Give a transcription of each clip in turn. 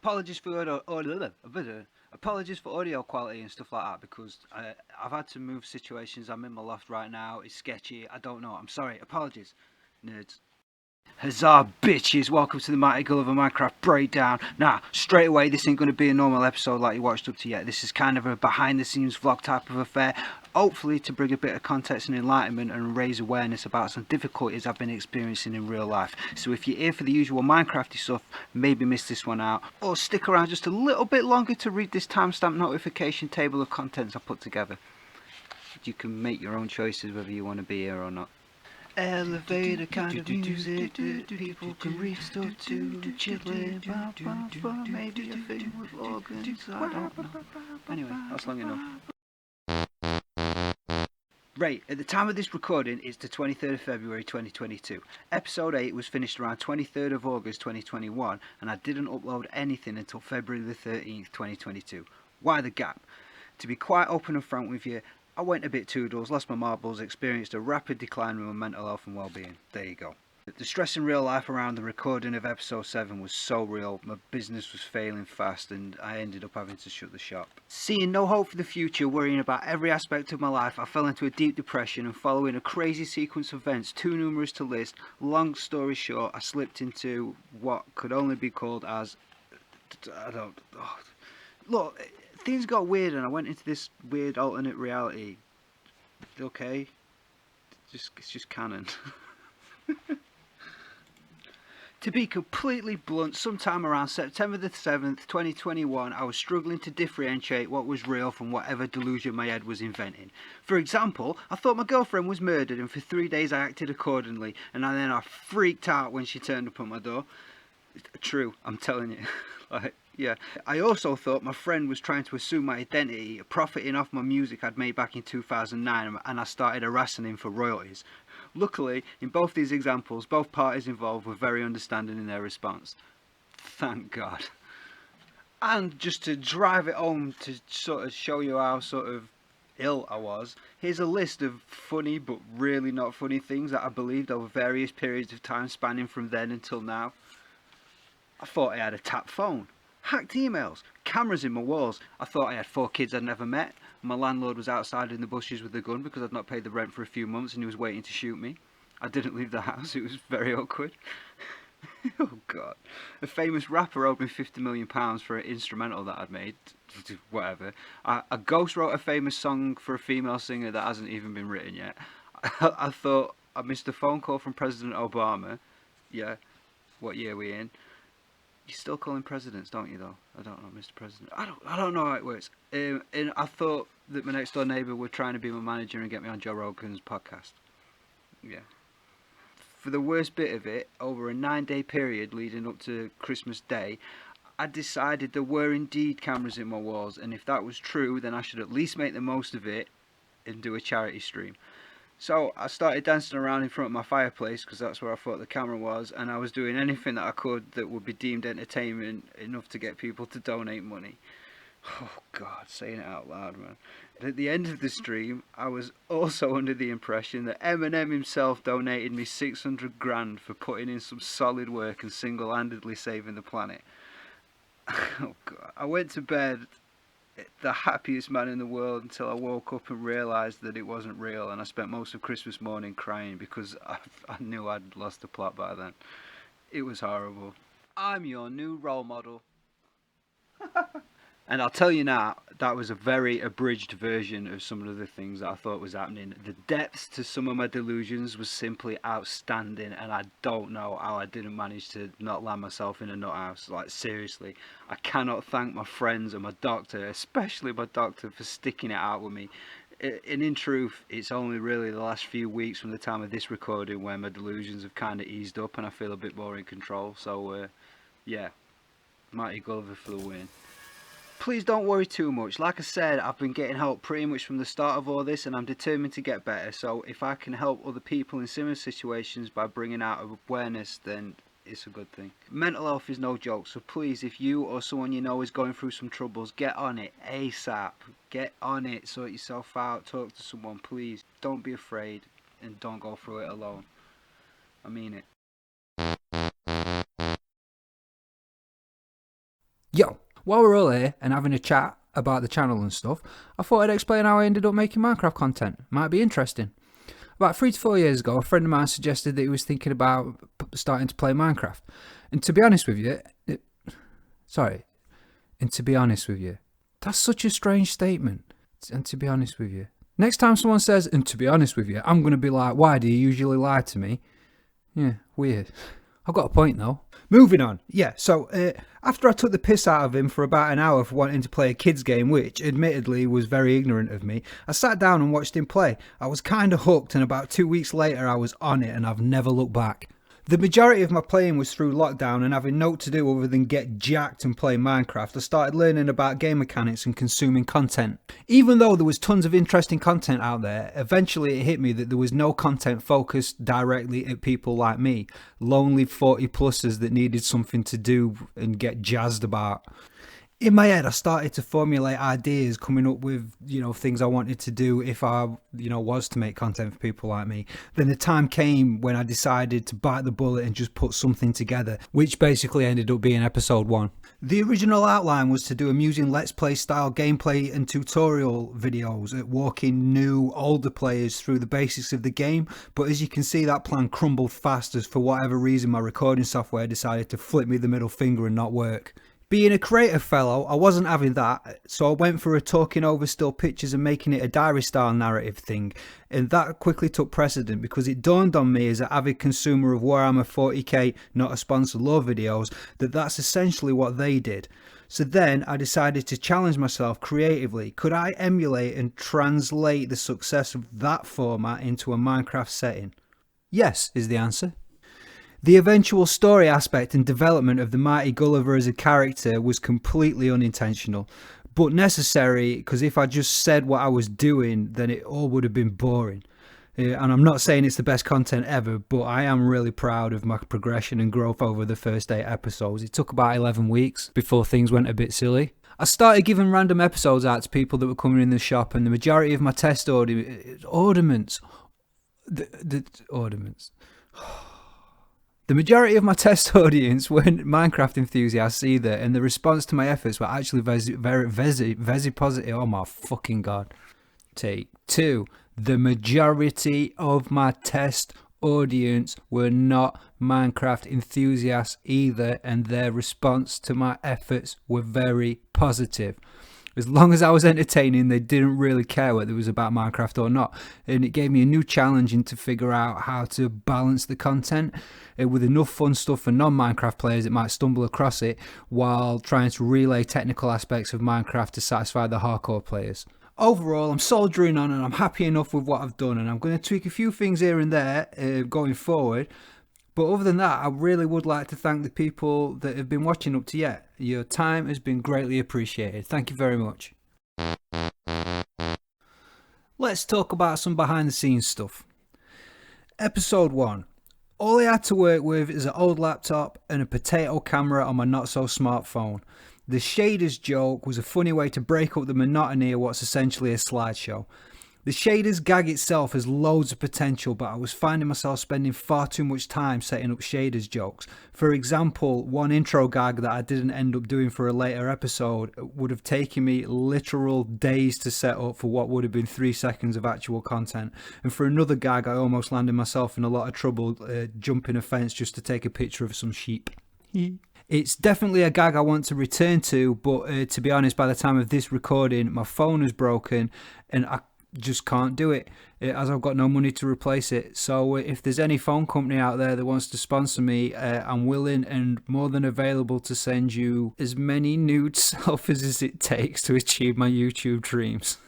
apologies for audio quality and stuff like that because I've had to move situations. I'm in my loft right now. It's sketchy. I don't know. I'm sorry. Apologies, nerds. Huzzah, bitches! Welcome to the Mighty Gulliver Minecraft breakdown. Now, straight away, this ain't going to be a normal episode like you watched up to yet. This is kind of a behind-the-scenes vlog type of affair, hopefully to bring a bit of context and enlightenment and raise awareness about some difficulties I've been experiencing in real life. So if you're here for the usual Minecrafty stuff, maybe miss this one out, or stick around just a little bit longer to read this timestamp notification table of contents I put together. You can make your own choices whether you want to be here or not. Elevator kind of music that people can reach stuff to, chilling, maybe a thing with organs, I don't know. Anyway, that's long enough. Right, at the time of this recording, it's the 23rd of February 2022. Episode 8 was finished around 23rd of August 2021, and I didn't upload anything until February the 13th, 2022. Why the gap? To be quite open and frank with you, I went a bit toodles, lost my marbles, experienced a rapid decline in my mental health and well-being. There you go. The stress in real life around the recording of episode 7 was so real, my business was failing fast and I ended up having to shut the shop. Seeing no hope for the future, worrying about every aspect of my life, I fell into a deep depression and following a crazy sequence of events too numerous to list, long story short, I slipped into what could only be called as... Look, things got weird and I went into this weird alternate reality. Okay? It's just canon. To be completely blunt, sometime around September the 7th, 2021, I was struggling to differentiate what was real from whatever delusion my head was inventing. For example, I thought my girlfriend was murdered and for 3 days I acted accordingly, and then I freaked out when she turned up at my door. True, I'm telling you. Yeah. I also thought my friend was trying to assume my identity, profiting off my music I'd made back in 2009, and I started harassing him for royalties. Luckily, in both these examples, both parties involved were very understanding in their response. Thank God. And just to drive it home to sort of show you how sort of ill I was, here's a list of funny but really not funny things that I believed over various periods of time spanning from then until now. I thought I had a tap phone, hacked emails, cameras in my walls. I thought I had 4 kids I'd never met. My landlord was outside in the bushes with a gun because I'd not paid the rent for a few months and he was waiting to shoot me. I didn't leave the house, it was very awkward. Oh God. A famous rapper owed me £50 million for an instrumental that I'd made. Whatever. I ghost wrote a famous song for a female singer that hasn't even been written yet. I thought I missed a phone call from President Obama. Yeah. What year are we in? You still call him presidents, don't you, though? I don't know, Mr. President. I don't know how it works. And I thought that my next door neighbour were trying to be my manager and get me on Joe Rogan's podcast. Yeah. For the worst bit of it, over a 9-day period leading up to Christmas Day, I decided there were indeed cameras in my walls, and if that was true, then I should at least make the most of it and do a charity stream. So I started dancing around in front of my fireplace because that's where I thought the camera was, and I was doing anything that I could that would be deemed entertainment enough to get people to donate money. Oh God, saying it out loud, man. And at the end of the stream, I was also under the impression that Eminem himself donated me 600 grand for putting in some solid work and single-handedly saving the planet. Oh God, I went to bed the happiest man in the world until I woke up and realised that it wasn't real, and I spent most of Christmas morning crying because I knew I'd lost the plot by then. It was horrible. I'm your new role model. And I'll tell you now, that was a very abridged version of some of the things that I thought was happening. The depths to some of my delusions was simply outstanding, and I don't know how I didn't manage to not land myself in a nut house. Like, seriously, I cannot thank my friends and my doctor, especially my doctor, for sticking it out with me. And in truth, it's only really the last few weeks from the time of this recording where my delusions have kind of eased up and I feel a bit more in control. So, yeah, Mighty Gulliver for the win. Please don't worry too much. Like I said, I've been getting help pretty much from the start of all this, and I'm determined to get better. So if I can help other people in similar situations by bringing out awareness, then it's a good thing. Mental health is no joke, so please, if you or someone you know is going through some troubles, get on it ASAP. Get on it, sort yourself out, talk to someone, please. Don't be afraid, and don't go through it alone. I mean it. Yo, while we're all here and having a chat about the channel and stuff, I thought I'd explain how I ended up making Minecraft content. Might be interesting. About 3 to 4 years ago, a friend of mine suggested that he was thinking about starting to play Minecraft. And to be honest with you, that's such a strange statement. And to be honest with you. Next time someone says, and to be honest with you, I'm going to be like, why do you usually lie to me? Yeah, weird. I've got a point though. Moving on. Yeah, so after I took the piss out of him for about an hour for wanting to play a kids game, which admittedly was very ignorant of me, I sat down and watched him play. I was kind of hooked, and about 2 weeks later I was on it and I've never looked back. The majority of my playing was through lockdown, and having no to do other than get jacked and play Minecraft, I started learning about game mechanics and consuming content. Even though there was tons of interesting content out there, eventually it hit me that there was no content focused directly at people like me, lonely 40-plussers that needed something to do and get jazzed about. In my head, I started to formulate ideas, coming up with, things I wanted to do if I, was to make content for people like me. Then the time came when I decided to bite the bullet and just put something together, which basically ended up being episode 1. The original outline was to do amusing Let's Play style gameplay and tutorial videos at walking new, older players through the basics of the game, but as you can see, that plan crumbled fast as for whatever reason my recording software decided to flip me the middle finger and not work. Being a creative fellow, I wasn't having that, so I went for a talking over still pictures and making it a diary style narrative thing, and that quickly took precedent because it dawned on me as an avid consumer of Warhammer 40k not a sponsor lore videos that that's essentially what they did. So then I decided to challenge myself creatively. Could I emulate and translate the success of that format into a Minecraft setting? Yes, is the answer. The eventual story aspect and development of the mighty Gulliver as a character was completely unintentional, but necessary because if I just said what I was doing, then it all would have been boring. And I'm not saying it's the best content ever, but I am really proud of my progression and growth over the first 8 episodes. It took about 11 weeks before things went a bit silly. I started giving random episodes out to people that were coming in the shop, and the majority of my test ornaments. The majority of my test audience weren't Minecraft enthusiasts either, and the response to my efforts were actually very positive. Oh my fucking god. Take 2. The majority of my test audience were not Minecraft enthusiasts either, and their response to my efforts were very positive. As long as I was entertaining, they didn't really care whether it was about Minecraft or not. And it gave me a new challenge in to figure out how to balance the content with enough fun stuff for non-Minecraft players that might stumble across it while trying to relay technical aspects of Minecraft to satisfy the hardcore players. Overall, I'm soldiering on and I'm happy enough with what I've done, and I'm going to tweak a few things here and there going forward. But other than that, I really would like to thank the people that have been watching up to yet. Your time has been greatly appreciated. Thank you very much. Let's talk about some behind the scenes stuff. Episode 1. All I had to work with is an old laptop and a potato camera on my not so smartphone. The shaders joke was a funny way to break up the monotony of what's essentially a slideshow. The shaders gag itself has loads of potential, but I was finding myself spending far too much time setting up shaders jokes. For example, one intro gag that I didn't end up doing for a later episode would have taken me literal days to set up for what would have been 3 seconds of actual content. And for another gag, I almost landed myself in a lot of trouble jumping a fence just to take a picture of some sheep. It's definitely a gag I want to return to, but to be honest, by the time of this recording, my phone is broken and I just can't do it as I've got no money to replace it. So if there's any phone company out there that wants to sponsor me, I'm willing and more than available to send you as many nude selfies as it takes to achieve my YouTube dreams.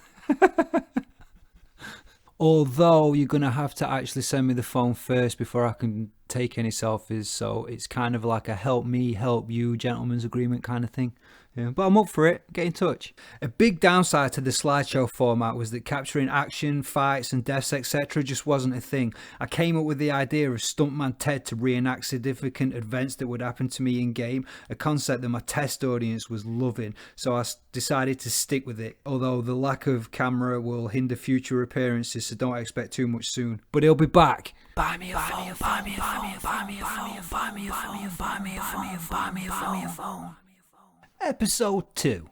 Although you're going to have to actually send me the phone first before I can take any selfies, so it's kind of like a help me, help you gentleman's agreement kind of thing. Yeah, but I'm up for it. Get in touch. A big downside to the slideshow format was that capturing action, fights and deaths etc. just wasn't a thing. I came up with the idea of Stuntman Ted to reenact significant events that would happen to me in game, a concept that my test audience was loving, so I decided to stick with it, although the lack of camera will hinder future appearances, so don't expect too much soon. But he'll be back. Buy me a phone, buy me a phone, buy me a phone, buy me a phone, buy me a phone, buy me a phone. Episode 2.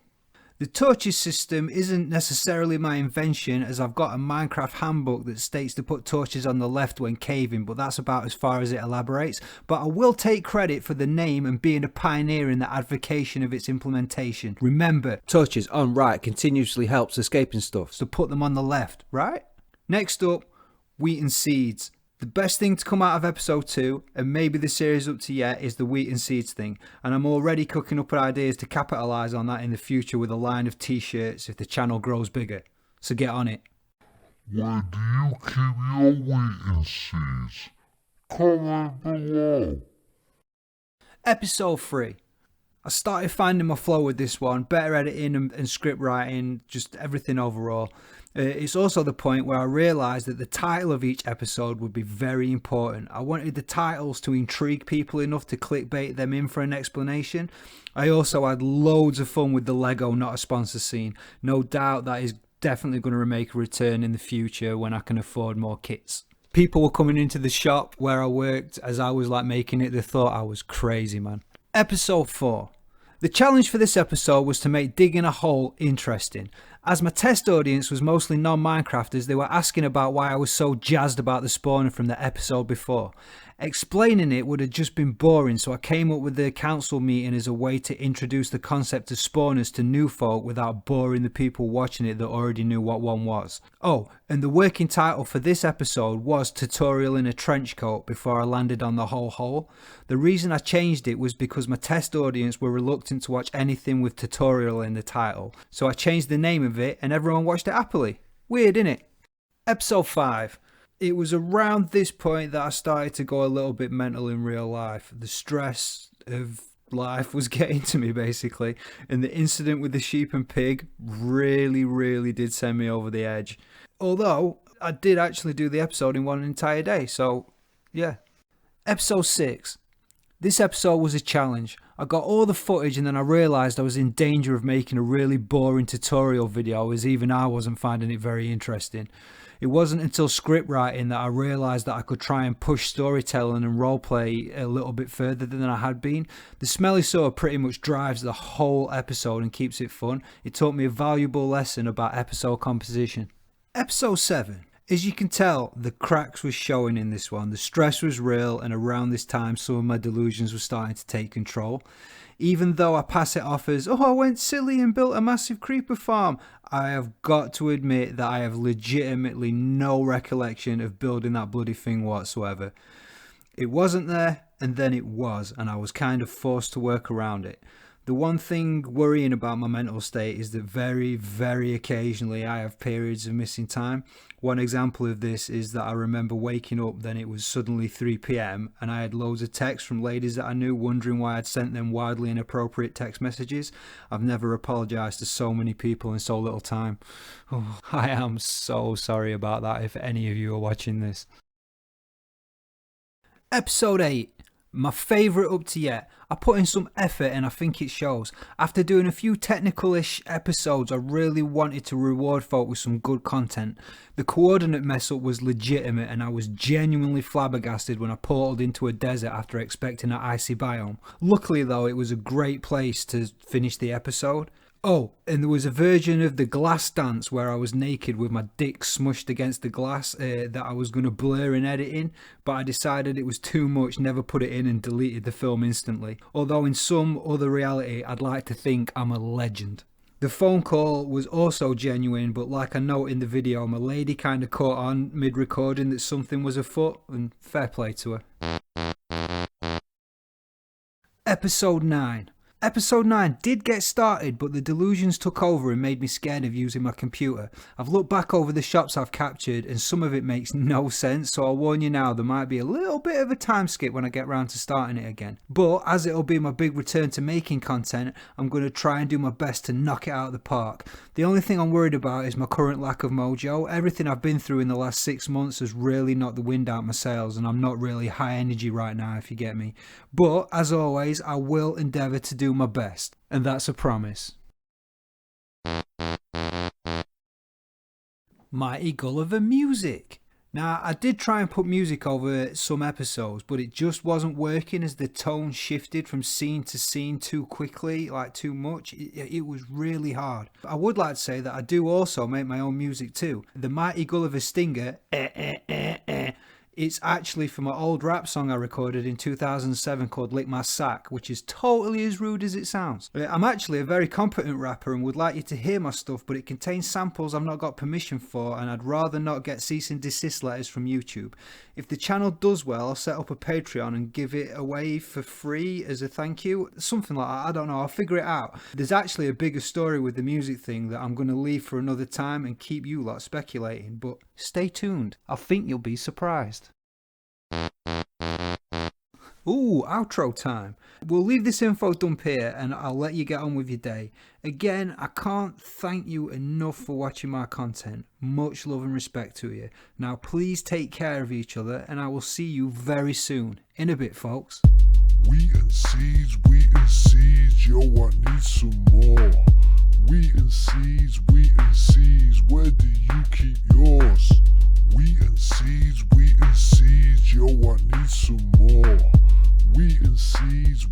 The torches system isn't necessarily my invention, as I've got a Minecraft handbook that states to put torches on the left when caving, but that's about as far as it elaborates. But I will take credit for the name and being a pioneer in the advocacy of its implementation. Remember, Torches on right continuously helps escaping stuff. so put them on the left, right? Next up, wheat and seeds. The best thing to come out of episode 2, and maybe the series up to yet, is the wheat and seeds thing. And I'm already cooking up ideas to capitalise on that in the future with a line of t-shirts if the channel grows bigger. So get on it. Where do you keep your wheat and seeds? Comment below. Episode 3. I started finding my flow with this one, better editing and script writing, just everything overall. It's also the point where I realised that the title of each episode would be very important. I wanted the titles to intrigue people enough to clickbait them in for an explanation. I also had loads of fun with the Lego Not a Sponsor scene. No doubt that is definitely going to make a return in the future when I can afford more kits. People were coming into the shop where I worked as I was like making it. They thought I was crazy, man. Episode 4. The challenge for this episode was to make digging a hole interesting. As my test audience was mostly non-Minecrafters, they were asking about why I was so jazzed about the spawner from the episode before. Explaining it would have just been boring, so I came up with the council meeting as a way to introduce the concept of spawners to new folk without boring the people watching it that already knew what one was. Oh, and the working title for this episode was Tutorial in a Trench Coat before I landed on the whole hole. The reason I changed it was because my test audience were reluctant to watch anything with tutorial in the title, so I changed the name of it and everyone watched it happily. Weird, innit? Episode 5. It was around this point that I started to go a little bit mental in real life. The stress of life was getting to me basically, and the incident with the sheep and pig really did send me over the edge. Although I did actually do the episode in one entire day, so yeah. Episode 6. This episode was a challenge. I got all the footage and then I realised I was in danger of making a really boring tutorial video, as even I wasn't finding it very interesting. It wasn't until script writing that I realised that I could try and push storytelling and roleplay a little bit further than I had been. The smelly saw pretty much drives the whole episode and keeps it fun. It taught me a valuable lesson about episode composition. Episode 7. As you can tell, the cracks was showing in this one. The stress was real, and around this time some of my delusions were starting to take control. Even though I pass it off as, oh, I went silly and built a massive creeper farm, I have got to admit that I have legitimately no recollection of building that bloody thing whatsoever. It wasn't there, and then it was, and I was kind of forced to work around it. The one thing worrying about my mental state is that very occasionally I have periods of missing time. One example of this is that I remember waking up, then it was suddenly 3 p.m. and I had loads of texts from ladies that I knew wondering why I'd sent them wildly inappropriate text messages. I've never apologised to so many people in so little time. Oh, I am so sorry about that if any of you are watching this. Episode 8. My favourite up to yet. I put in some effort and I think it shows. After doing a few technical-ish episodes, I really wanted to reward folk with some good content. The coordinate mess up was legitimate and I was genuinely flabbergasted when I portaled into a desert after expecting an icy biome. Luckily though, it was a great place to finish the episode. Oh, and there was a version of the glass dance where I was naked with my dick smushed against the glass that I was going to blur in editing, but I decided it was too much, never put it in and deleted the film instantly. Although in some other reality, I'd like to think I'm a legend. The phone call was also genuine, but like I note in the video, my lady kind of caught on mid-recording that something was afoot, and fair play to her. Episode 9. Episode 9 did get started, but the delusions took over and made me scared of using my computer. I've looked back over the shots I've captured and some of it makes no sense, so I'll warn you now, there might be a little bit of a time skip when I get round to starting it again. But as it'll be my big return to making content, I'm going to try and do my best to knock it out of the park. The only thing I'm worried about is my current lack of mojo. Everything I've been through in the last 6 months has really knocked the wind out my sails and I'm not really high energy right now, if you get me. But as always, I will endeavour to do my best, and that's a promise. Mighty Gulliver music. Now, I did try and put music over some episodes, but it just wasn't working as the tone shifted from scene to scene too quickly, like too much. It was really hard. I would like to say that I do also make my own music too. The Mighty Gulliver Stinger, it's actually from an old rap song I recorded in 2007 called Lick My Sack, which is totally as rude as it sounds. I'm actually a very competent rapper and would like you to hear my stuff, but it contains samples I've not got permission for, and I'd rather not get cease and desist letters from YouTube. If the channel does well, I'll set up a Patreon and give it away for free as a thank you. Something like that, I don't know, I'll figure it out. There's actually a bigger story with the music thing that I'm going to leave for another time and keep you lot speculating, but stay tuned. I think you'll be surprised. Ooh, outro time. We'll leave this info dump here and I'll let you get on with your day. Again, I can't thank you enough for watching my content. Much love and respect to you. Now please take care of each other and I will see you very soon. In a bit, folks. Wheat and seeds, yo, I need some more. Wheat and seeds, where do you keep yours? Wheat and seeds, yo, I need some more. Wheat and seeds,